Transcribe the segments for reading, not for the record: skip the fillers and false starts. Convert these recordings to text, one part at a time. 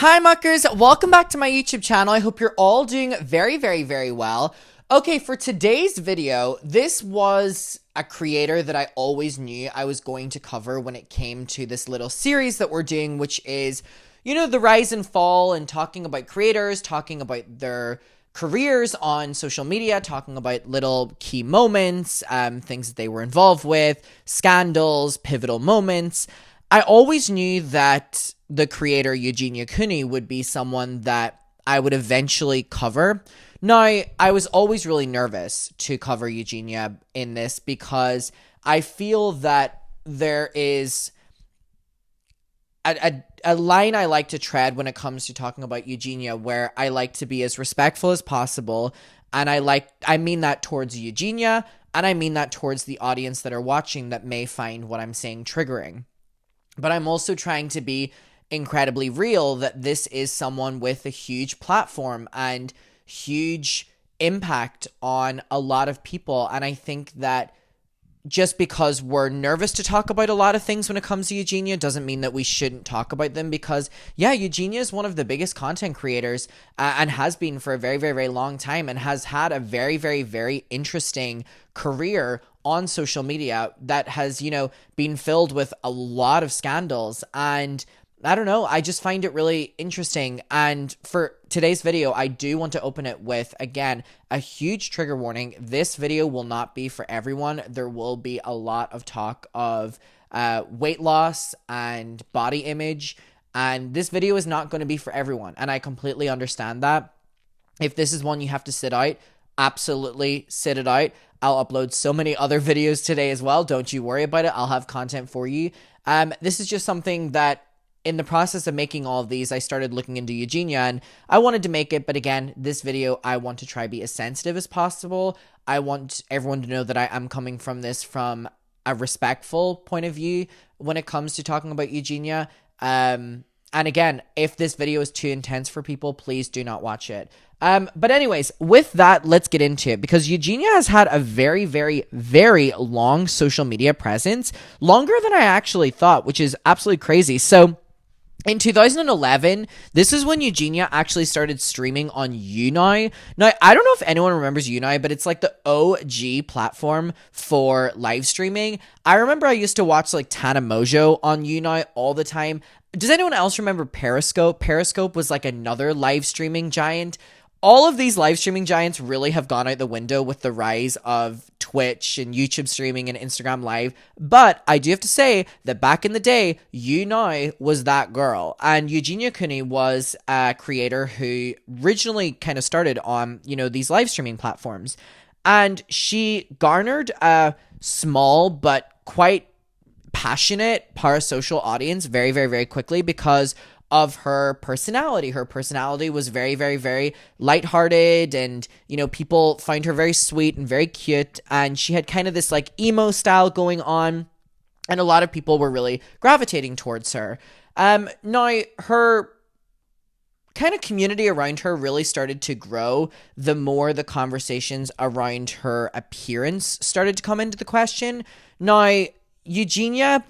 Hi muckers, welcome back to my YouTube channel. I hope you're all doing very well. Okay, for today's video, this was a creator that I always knew I was going to cover when it came to this little series that we're doing, which is, the rise and fall and talking about creators, talking about their careers on social media, talking about little key moments, things that they were involved with, scandals, pivotal moments. I always knew that the creator Eugenia Cooney would be someone that I would eventually cover. Now, I was always really nervous to cover Eugenia in this because I feel that there is a line I like to tread when it comes to talking about Eugenia, where I like to be as respectful as possible, and I mean that towards Eugenia, and I mean that towards the audience that are watching that may find what I'm saying triggering. But I'm also trying to be incredibly real that this is someone with a huge platform and huge impact on a lot of people. And I think that just because we're nervous to talk about a lot of things when it comes to Eugenia doesn't mean that we shouldn't talk about them, because Eugenia is one of the biggest content creators and has been for a very long time, and has had a very interesting career on social media that has, been filled with a lot of scandals. And I don't know, I just find it really interesting. And for today's video, I do want to open it with, again, a huge trigger warning. This video will not be for everyone. There will be a lot of talk of weight loss and body image, and this video is not going to be for everyone. And I completely understand that. If this is one you have to sit out, absolutely sit it out. I'll upload so many other videos today as well. Don't you worry about it. I'll have content for you. This is just something that, in the process of making all of these, I started looking into Eugenia, and I wanted to make it. But again, this video, I want to try be as sensitive as possible. I want everyone to know that I am coming from this from a respectful point of view when it comes to talking about Eugenia. And again, if this video is too intense for people, please do not watch it. But anyways, with that, let's get into it, because Eugenia has had a very long social media presence, longer than I actually thought, which is absolutely crazy. So in 2011, this is when Eugenia actually started streaming on Cooney. Now, I don't know if anyone remembers Cooney, but it's like the OG platform for live streaming. I remember I used to watch like Tana Mojo on Cooney all the time. Does anyone else remember Periscope? Periscope was like another live streaming giant. All of these live streaming giants really have gone out the window with the rise of Twitch and YouTube streaming and Instagram Live. But I do have to say that back in the day, Cooney was that girl. And Eugenia Cooney was a creator who originally kind of started on, these live streaming platforms. And she garnered a small but quite passionate parasocial audience very quickly because of her personality. Her personality was very lighthearted, and people find her very sweet and very cute, and she had kind of this like emo style going on, and a lot of people were really gravitating towards her. Now her kind of community around her really started to grow the more the conversations around her appearance started to come into the question. Now, Eugenia,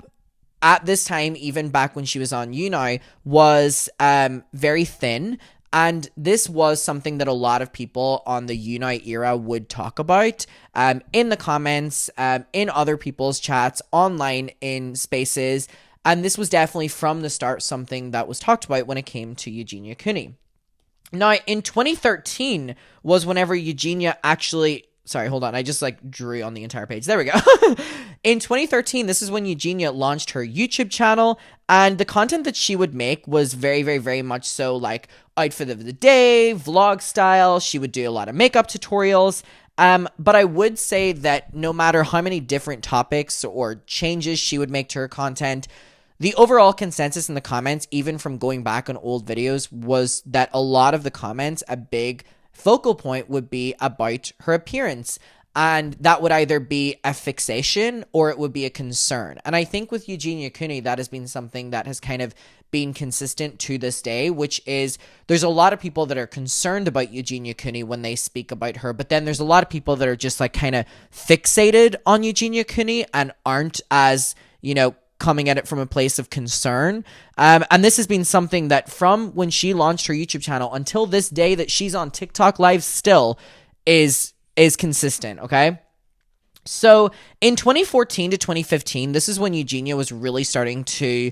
at this time, even back when she was on Cooney, was very thin. And this was something that a lot of people on the Cooney era would talk about in the comments, in other people's chats, online, in spaces. And this was definitely from the start something that was talked about when it came to Eugenia Cooney. Now, in 2013 was whenever Eugenia actually... Sorry, hold on. I just drew on the entire page. There we go. In 2013, this is when Eugenia launched her YouTube channel, and the content that she would make was very much so like outfit of the day, vlog style. She would do a lot of makeup tutorials. But I would say that no matter how many different topics or changes she would make to her content, the overall consensus in the comments, even from going back on old videos, was that a lot of the comments, a big focal point would be about her appearance, and that would either be a fixation or it would be a concern. And I think with Eugenia Cooney, that has been something that has kind of been consistent to this day, which is there's a lot of people that are concerned about Eugenia Cooney when they speak about her, but then there's a lot of people that are just kind of fixated on Eugenia Cooney and aren't as, coming at it from a place of concern. And this has been something that from when she launched her YouTube channel until this day that she's on TikTok live still is consistent, okay? So in 2014 to 2015, this is when Eugenia was really starting to,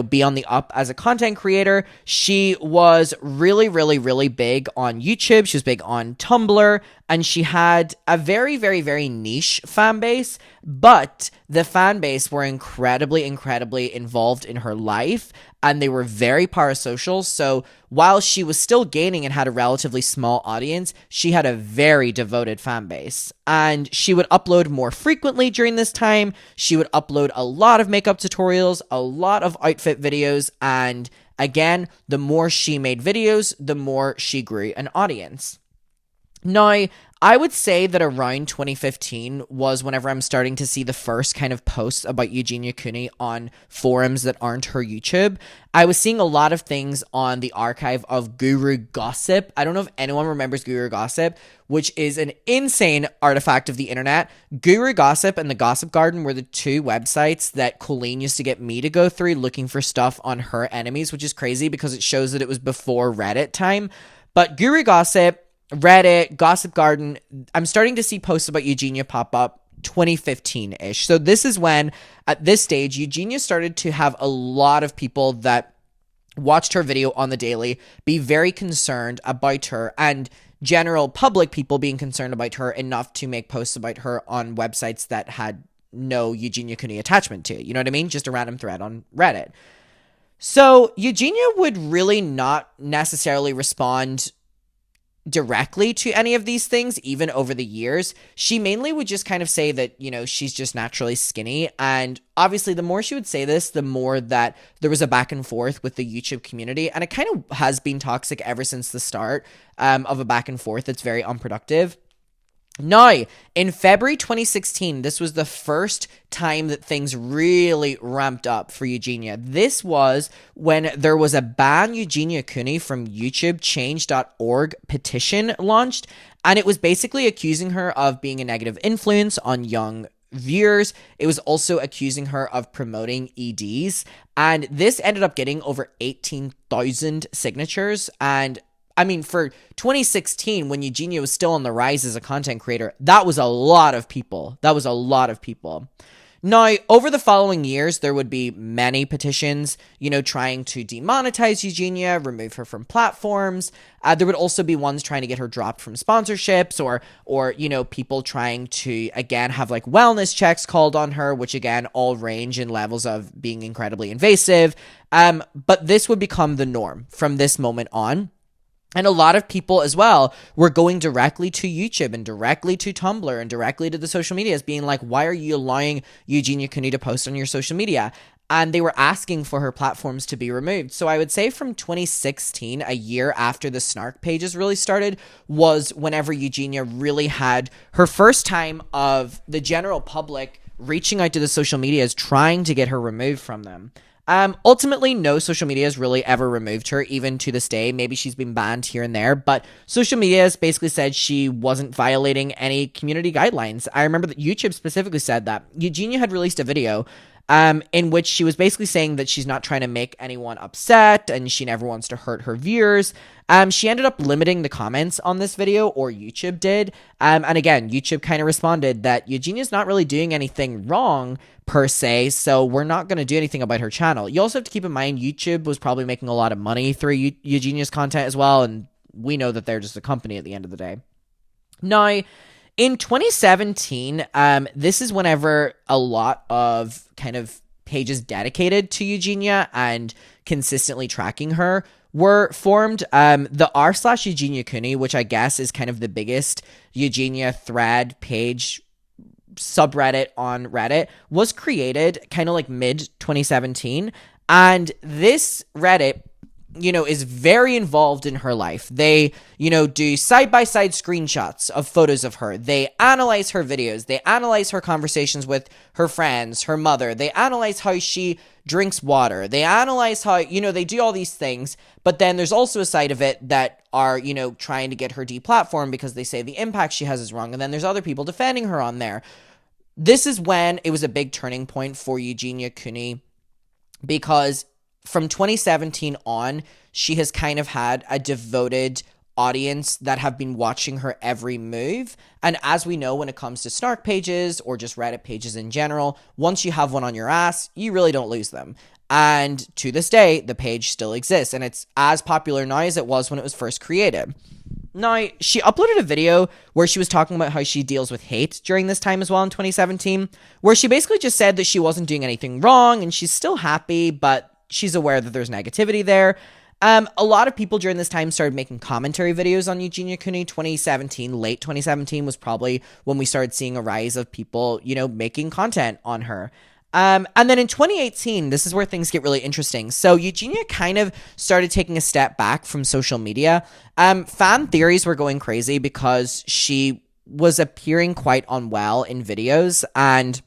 be on the up as a content creator. She was really, really, really big on YouTube. She was big on Tumblr, and she had a very, very, very niche fan base, but the fan base were incredibly, incredibly involved in her life, and they were very parasocial. So while she was still gaining and had a relatively small audience, she had a very devoted fan base. And she would upload more frequently during this time. She would upload a lot of makeup tutorials, a lot of outfit videos, and again, the more she made videos, the more she grew an audience. Now, I would say that around 2015 was whenever I'm starting to see the first kind of posts about Eugenia Cooney on forums that aren't her YouTube. I was seeing a lot of things on the archive of Guru Gossip. I don't know if anyone remembers Guru Gossip, which is an insane artifact of the internet. Guru Gossip and the Gossip Garden were the two websites that Colleen used to get me to go through looking for stuff on her enemies, which is crazy because it shows that it was before Reddit time. But Guru Gossip, Reddit, Gossip Garden, I'm starting to see posts about Eugenia pop up 2015-ish. So this is when, at this stage, Eugenia started to have a lot of people that watched her video on the daily be very concerned about her, and general public people being concerned about her enough to make posts about her on websites that had no Eugenia Cooney attachment to it. You know what I mean? Just a random thread on Reddit. So Eugenia would really not necessarily respond directly to any of these things, even over the years. She mainly would just kind of say that, she's just naturally skinny. And obviously, the more she would say this, the more that there was a back and forth with the YouTube community. And it kind of has been toxic ever since the start of a back and forth that's very unproductive. Now, in February 2016, this was the first time that things really ramped up for Eugenia. This was when there was a ban Eugenia Cooney from YouTube change.org petition launched, and it was basically accusing her of being a negative influence on young viewers. It was also accusing her of promoting EDs, and this ended up getting over 18,000 signatures. And I mean, for 2016, when Eugenia was still on the rise as a content creator, that was a lot of people. Now, over the following years, there would be many petitions, trying to demonetize Eugenia, remove her from platforms. There would also be ones trying to get her dropped from sponsorships, or people trying to, again, have like wellness checks called on her, which again, all range in levels of being incredibly invasive. But this would become the norm from this moment on. And a lot of people as well were going directly to YouTube and directly to Tumblr and directly to the social medias, being like, why are you allowing Eugenia Cooney to post on your social media? And they were asking for her platforms to be removed. So I would say from 2016, a year after the snark pages really started, was whenever Eugenia really had her first time of the general public reaching out to the social medias, trying to get her removed from them. Ultimately, no social media has really ever removed her, even to this day. Maybe she's been banned here and there, but social media has basically said she wasn't violating any community guidelines. I remember that YouTube specifically said that. Eugenia had released a video in which she was basically saying that she's not trying to make anyone upset and she never wants to hurt her viewers. She ended up limiting the comments on this video, or YouTube did. And again, YouTube kind of responded that Eugenia's not really doing anything wrong per se, so we're not going to do anything about her channel. You also have to keep in mind YouTube was probably making a lot of money through Eugenia's content as well, and we know that they're just a company at the end of the day. Now, in 2017, this is whenever a lot of kind of pages dedicated to Eugenia and consistently tracking her were formed. The r/Eugenia Cooney, which I guess is kind of the biggest Eugenia thread page subreddit on Reddit, was created kind of like mid 2017. And this Reddit, is very involved in her life. They, do side-by-side screenshots of photos of her. They analyze her videos. They analyze her conversations with her friends, her mother. They analyze how she drinks water. They analyze how, they do all these things. But then there's also a side of it that are, trying to get her deplatformed because they say the impact she has is wrong. And then there's other people defending her on there. This is when it was a big turning point for Eugenia Cooney because from 2017 on, she has kind of had a devoted audience that have been watching her every move. And as we know, when it comes to snark pages or just Reddit pages in general, once you have one on your ass, you really don't lose them. And to this day, the page still exists, and it's as popular now as it was when it was first created. Now, she uploaded a video where she was talking about how she deals with hate during this time as well in 2017, where she basically just said that she wasn't doing anything wrong and she's still happy, but she's aware that there's negativity there. A lot of people during this time started making commentary videos on Eugenia Cooney. 2017, late 2017 was probably when we started seeing a rise of people, making content on her. And then in 2018, this is where things get really interesting. So Eugenia kind of started taking a step back from social media. Fan theories were going crazy because she was appearing quite unwell in videos, and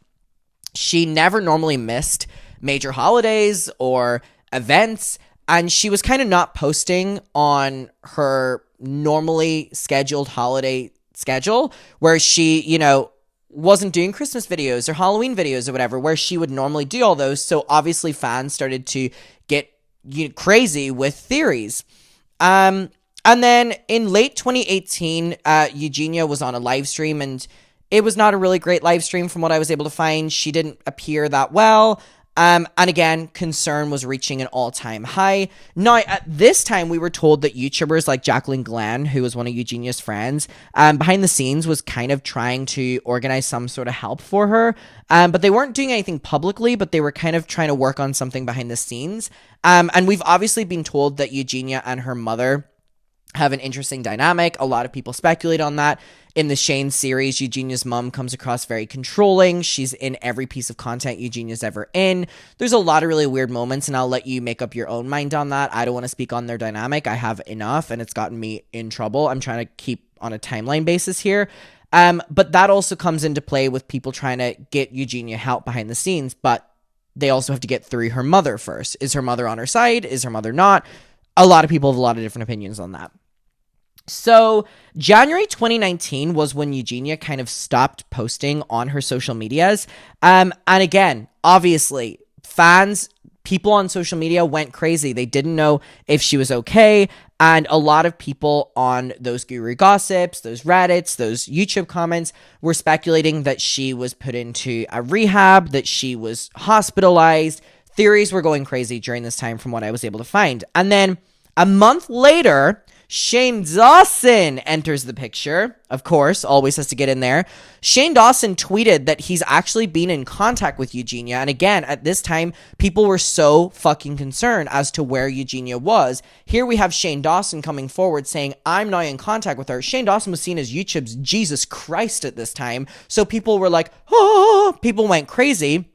she never normally missed major holidays or events, and she was kind of not posting on her normally scheduled holiday schedule where she, wasn't doing Christmas videos or Halloween videos or whatever, where she would normally do all those. So obviously fans started to get crazy with theories. And then in late 2018, Eugenia was on a live stream, and it was not a really great live stream from what I was able to find. She didn't appear that well. And again, concern was reaching an all-time high. Now, at this time, we were told that YouTubers like Jacqueline Glenn, who was one of Eugenia's friends, behind the scenes was kind of trying to organize some sort of help for her. But they weren't doing anything publicly, but they were kind of trying to work on something behind the scenes. And we've obviously been told that Eugenia and her mother have an interesting dynamic. A lot of people speculate on that. In the Shane series, Eugenia's mom comes across very controlling. She's in every piece of content Eugenia's ever in. There's a lot of really weird moments, and I'll let you make up your own mind on that. I don't want to speak on their dynamic. I have enough, and it's gotten me in trouble. I'm trying to keep on a timeline basis here. But that also comes into play with people trying to get Eugenia help behind the scenes, but they also have to get through her mother first. Is her mother on her side? Is her mother not? A lot of people have a lot of different opinions on that. So January 2019 was when Eugenia kind of stopped posting on her social medias. And again, obviously, people on social media went crazy. They didn't know if she was okay. And a lot of people on those guru gossips, those Reddits, those YouTube comments were speculating that she was put into a rehab, that she was hospitalized. Theories were going crazy during this time from what I was able to find. And then a month later, Shane Dawson enters the picture. Of course, always has to get in there. Shane Dawson tweeted that he's actually been in contact with Eugenia. And again, at this time, people were so fucking concerned as to where Eugenia was. Here we have Shane Dawson coming forward saying, I'm now in contact with her. Shane Dawson was seen as YouTube's Jesus Christ at this time. So people were like, oh, people went crazy.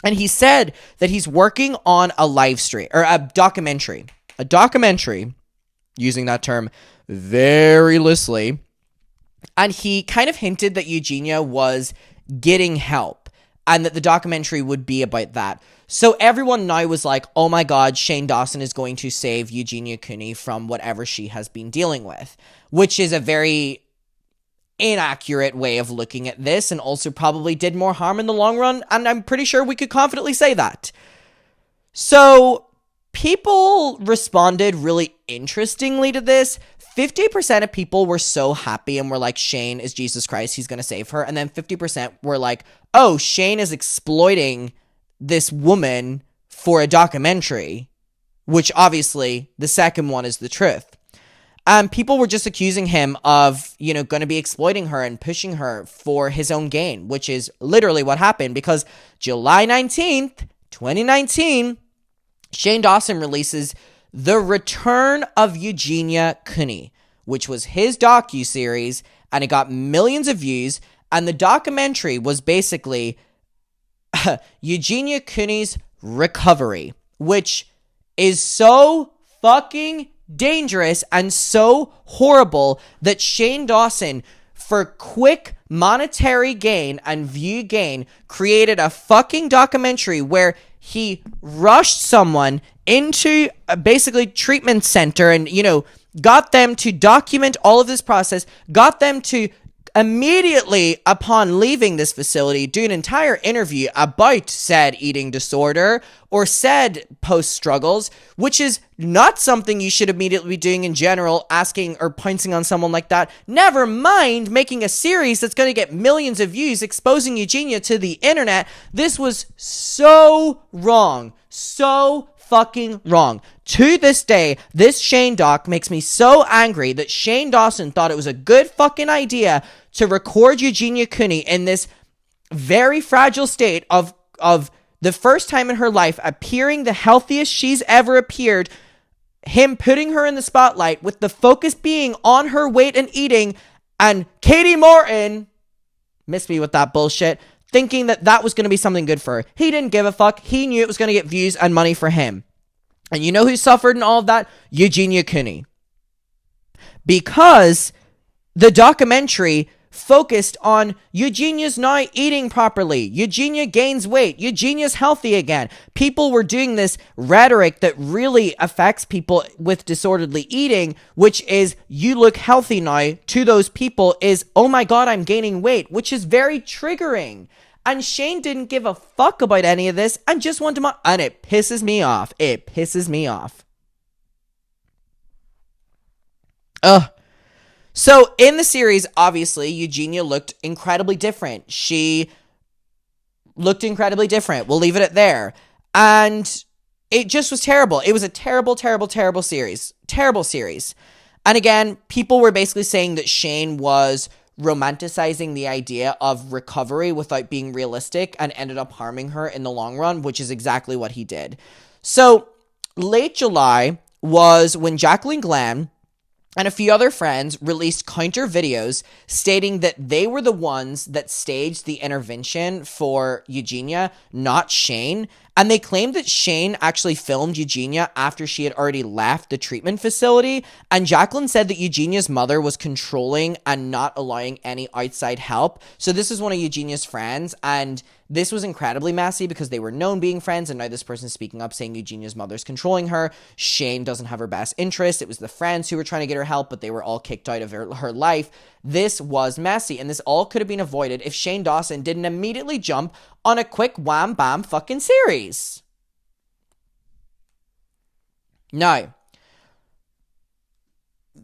And he said that he's working on a live stream or a documentary, using that term very loosely. And he kind of hinted that Eugenia was getting help and that the documentary would be about that. So everyone now was like, oh my God, Shane Dawson is going to save Eugenia Cooney from whatever she has been dealing with, which is a very inaccurate way of looking at this, and also probably did more harm in the long run. And I'm pretty sure we could confidently say that. So people responded really interestingly to this. 50% of people were so happy and were like, Shane is Jesus Christ, he's going to save her. And then 50% were like, oh, Shane is exploiting this woman for a documentary, which obviously the second one is the truth. People were just accusing him of, going to be exploiting her and pushing her for his own gain, which is literally what happened, because July 19th, 2019, Shane Dawson releases The Return of Eugenia Cooney, which was his docuseries, and it got millions of views. And the documentary was basically Eugenia Cooney's recovery, which is so fucking dangerous and so horrible that Shane Dawson, for quick monetary gain and view gain, created a fucking documentary where he rushed someone into a basically treatment center and, got them to document all of this process, got them to immediately upon leaving this facility, do an entire interview about said eating disorder or said post struggles, which is not something you should immediately be doing in general, asking or pointing on someone like that. Never mind making a series that's going to get millions of views, exposing Eugenia to the internet. This was so wrong. So fucking wrong. To this day, this Shane doc makes me so angry that Shane Dawson thought it was a good fucking idea to record Eugenia Cooney in this very fragile state of the first time in her life appearing the healthiest she's ever appeared, him putting her in the spotlight with the focus being on her weight and eating, and Katie Morton, miss me with that bullshit, thinking that that was going to be something good for her. He didn't give a fuck. He knew it was going to get views and money for him. And you know who suffered in all of that? Eugenia Cooney. Because the documentary focused on Eugenia's not eating properly. Eugenia gains weight. Eugenia's healthy again. People were doing this rhetoric that really affects people with disorderly eating, which is, you look healthy now, to those people is, oh my god, I'm gaining weight, which is very triggering. And Shane didn't give a fuck about any of this and just wanted to and it pisses me off. It pisses me off. Ugh. So, in the series, obviously, Eugenia looked incredibly different. She looked incredibly different. We'll leave it at there. And it just was terrible. It was a terrible, terrible, terrible series. Terrible series. And again, people were basically saying that Shane was romanticizing the idea of recovery without being realistic and ended up harming her in the long run, which is exactly what he did. So, late July was when Jacqueline Glenn and a few other friends released counter videos stating that they were the ones that staged the intervention for Eugenia, not Shane. And they claimed that Shane actually filmed Eugenia after she had already left the treatment facility. And Jacqueline said that Eugenia's mother was controlling and not allowing any outside help. So this is one of Eugenia's friends. And this was incredibly messy because they were known being friends. And now this person's speaking up saying Eugenia's mother's controlling her. Shane doesn't have her best interest. It was the friends who were trying to get her help, but they were all kicked out of her life. This was messy, and this all could have been avoided if Shane Dawson didn't immediately jump on a quick wham bam fucking series. Now,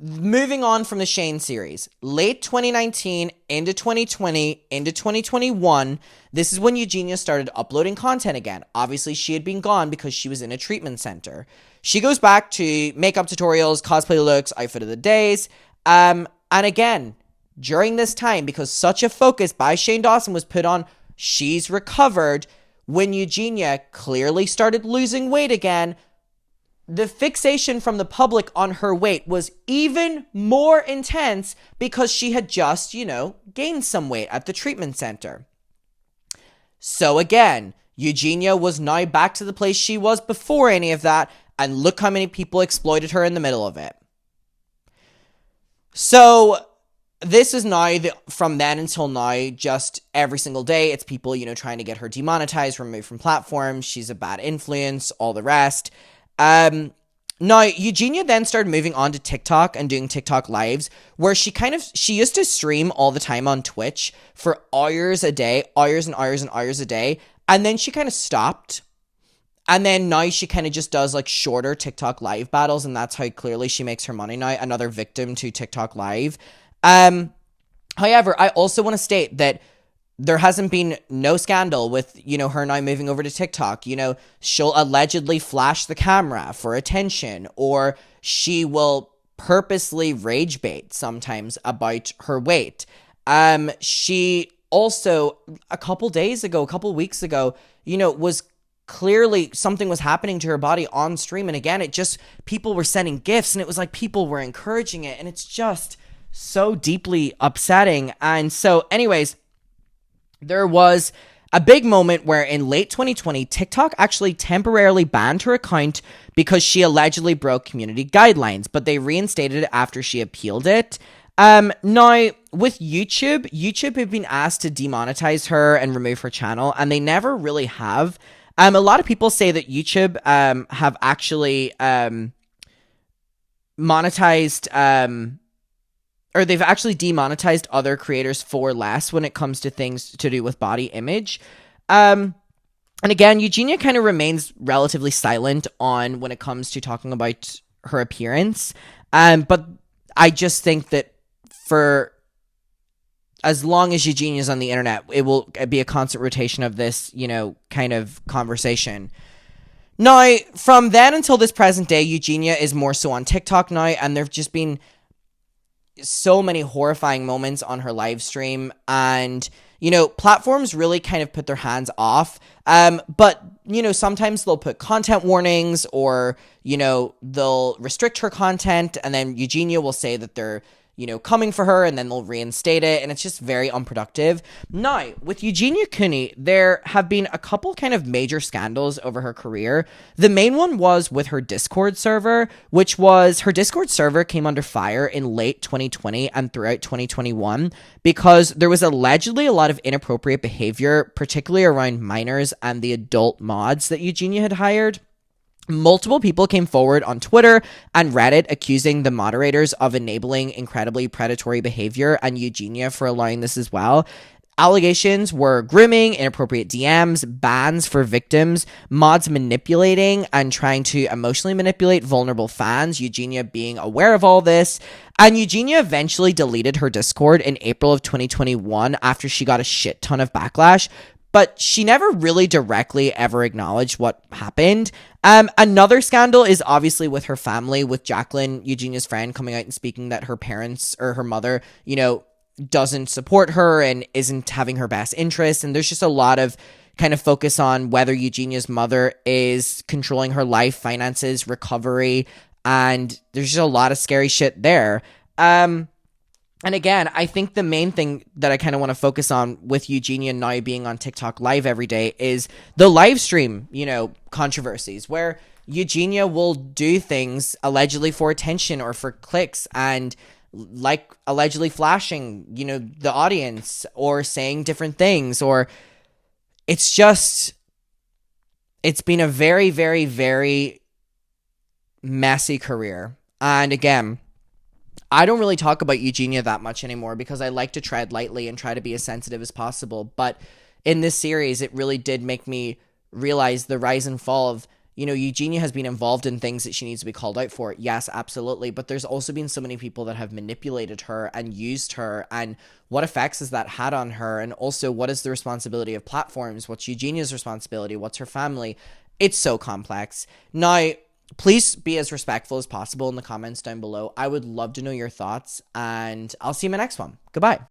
moving on from the Shane series, late 2019 into 2020 into 2021, this is when Eugenia started uploading content again. Obviously, she had been gone because she was in a treatment center. She goes back to makeup tutorials, cosplay looks, outfit of the days, and again, during this time, because such a focus by Shane Dawson was put on she's recovered, when Eugenia clearly started losing weight again, the fixation from the public on her weight was even more intense because she had just, gained some weight at the treatment center. So again, Eugenia was now back to the place she was before any of that, and look how many people exploited her in the middle of it. So this is now, from then until now, just every single day, it's people, trying to get her demonetized, removed from platforms. She's a bad influence, all the rest. Now, Eugenia then started moving on to TikTok and doing TikTok lives, where she used to stream all the time on Twitch for hours a day, hours and hours and hours a day. And then she kind of stopped. And then now she kind of just does like shorter TikTok live battles. And that's how clearly she makes her money now. Another victim to TikTok live. However, I also want to state that there hasn't been no scandal with, her now moving over to TikTok. She'll allegedly flash the camera for attention, or she will purposely rage bait sometimes about her weight. She also, a couple weeks ago, was clearly something was happening to her body on stream. And again, people were sending gifts, and it was like people were encouraging it. And it's just so deeply upsetting. And so anyways, there was a big moment where in late 2020, TikTok actually temporarily banned her account because she allegedly broke community guidelines, but they reinstated it after she appealed it. Now, with YouTube have been asked to demonetize her and remove her channel, and they never really have. A lot of people say that YouTube have actually monetized or they've actually demonetized other creators for less when it comes to things to do with body image. And again, Eugenia kind of remains relatively silent on when it comes to talking about her appearance. But I just think that for as long as Eugenia's on the internet, it will be a constant rotation of this, kind of conversation. Now, from then until this present day, Eugenia is more so on TikTok now, and there have just been so many horrifying moments on her live stream, and platforms really kind of put their hands off. But sometimes they'll put content warnings, or they'll restrict her content, and then Eugenia will say that they're coming for her, and then they'll reinstate it, and it's just very unproductive. Now, with Eugenia Cooney, there have been a couple kind of major scandals over her career. The main one was with her Discord server, which was her Discord server came under fire in late 2020 and throughout 2021 because there was allegedly a lot of inappropriate behavior, particularly around minors and the adult mods that Eugenia had hired. Multiple people came forward on Twitter and Reddit accusing the moderators of enabling incredibly predatory behavior and Eugenia for allowing this as well. Allegations were grooming, inappropriate DMs, bans for victims, mods manipulating and trying to emotionally manipulate vulnerable fans, Eugenia being aware of all this. And Eugenia eventually deleted her Discord in April of 2021 after she got a shit ton of backlash. But she never really directly ever acknowledged what happened. Another scandal is obviously with her family, with Jacqueline, Eugenia's friend, coming out and speaking that her parents or her mother, doesn't support her and isn't having her best interest. And there's just a lot of kind of focus on whether Eugenia's mother is controlling her life, finances, recovery, and there's just a lot of scary shit there. And again, I think the main thing that I kind of want to focus on with Eugenia now being on TikTok live every day is the live stream, controversies, where Eugenia will do things allegedly for attention or for clicks and like allegedly flashing, the audience or saying different things, or it's been a very, very, very messy career. And again, I don't really talk about Eugenia that much anymore because I like to tread lightly and try to be as sensitive as possible. But in this series, it really did make me realize the rise and fall of, Eugenia has been involved in things that she needs to be called out for. Yes, absolutely. But there's also been so many people that have manipulated her and used her. And what effects has that had on her? And also, what is the responsibility of platforms? What's Eugenia's responsibility? What's her family? It's so complex. Now, please be as respectful as possible in the comments down below. I would love to know your thoughts, and I'll see you in my next one. Goodbye.